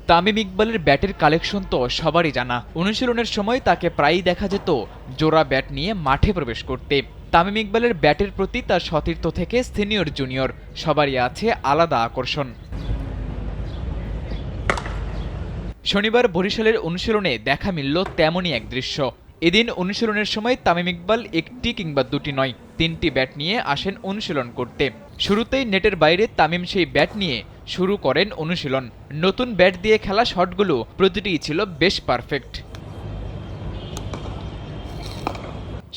তামিম ইকবালের ব্যাটের কালেকশন তো সবারই জানা। অনুশীলনের সময় তাকে প্রায়ই দেখা যেত জোড়া ব্যাট নিয়ে মাঠে প্রবেশ করতে। তামিম ইকবালের ব্যাটের প্রতি তার সতীর্থ থেকে সিনিয়র জুনিয়র সবারই আছে আলাদা আকর্ষণ। শনিবার বরিশালের অনুশীলনে দেখা মিলল তেমনই এক দৃশ্য। এদিন অনুশীলনের সময় তামিম ইকবাল একটি কিংবা দুটি নয়, তিনটি ব্যাট নিয়ে আসেন অনুশীলন করতে। শুরুতেই নেটের বাইরে তামিম সেই ব্যাট নিয়ে শুরু করেন অনুশীলন। নতুন ব্যাট দিয়ে খেলা শটগুলো প্রতিটিই ছিল বেশ পারফেক্ট।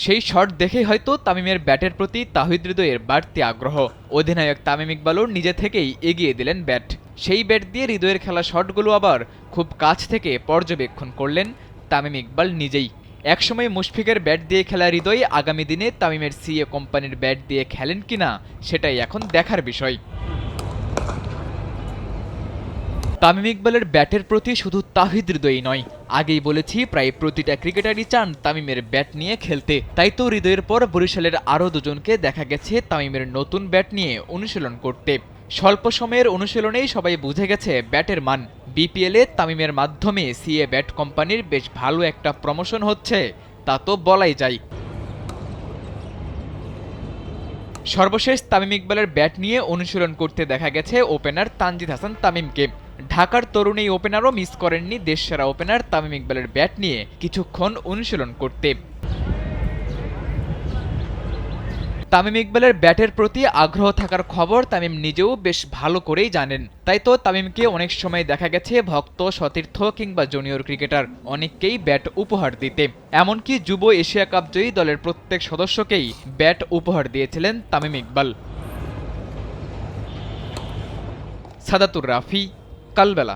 সেই শট দেখেই হয়তো তামিমের ব্যাটের প্রতি তাহিদ হৃদয়ের বাড়তি আগ্রহ। অধিনায়ক তামিম ইকবালও নিজে থেকেই এগিয়ে দিলেন ব্যাট। সেই ব্যাট দিয়ে হৃদয়ের খেলা শটগুলো আবার খুব কাছ থেকে পর্যবেক্ষণ করলেন তামিম ইকবাল নিজেই। একসময় মুশফিকের ব্যাট দিয়ে খেলা হৃদয় আগামী দিনে তামিমের সিএ কোম্পানির ব্যাট দিয়ে খেলেন কিনা সেটাই এখন দেখার বিষয়। তামিম ইকবালের ব্যাটের প্রতি শুধু তাহিদ হৃদয়ই নয়, আগেই বলেছি প্রায় প্রতিটা ক্রিকেটারই চান তামিমের ব্যাট নিয়ে খেলতে। তাই তো হৃদয়ের পর বরিশালের আরও দুজনকে দেখা গেছে তামিমের নতুন ব্যাট নিয়ে অনুশীলন করতে। স্বল্প সময়ের অনুশীলনেই সবাই বুঝে গেছে ব্যাটের মান। বিপিএলে তামিমের মাধ্যমে সিএ ব্যাট কোম্পানির বেশ ভালো একটা প্রমোশন হচ্ছে, তা তো বলাই যায়। সর্বশেষ তামিম ইকবালের ব্যাট নিয়ে অনুশীলন করতে দেখা গেছে ওপেনার তানজিদ হাসান তামিমকে। ঢাকার তরুণ এই ওপেনারও মিস করেননি দেশসেরা ওপেনার তামিম ইকবালের ব্যাট নিয়ে কিছুক্ষণ অনুশীলন করতে। তামিম ইকবালের ব্যাটের প্রতি আগ্রহ থাকার খবর তামিম নিজেও বেশ ভালো করেই জানেন। তাই তো তামিমকে অনেক সময় দেখা গেছে ভক্ত, সতীর্থ কিংবা জুনিয়র ক্রিকেটার অনেককেই ব্যাট উপহার দিতে। এমনকি যুব এশিয়া কাপ জয়ী দলের প্রত্যেক সদস্যকেই ব্যাট উপহার দিয়েছিলেন তামিম ইকবাল। সাদাতুর রাফি, কালবেলা।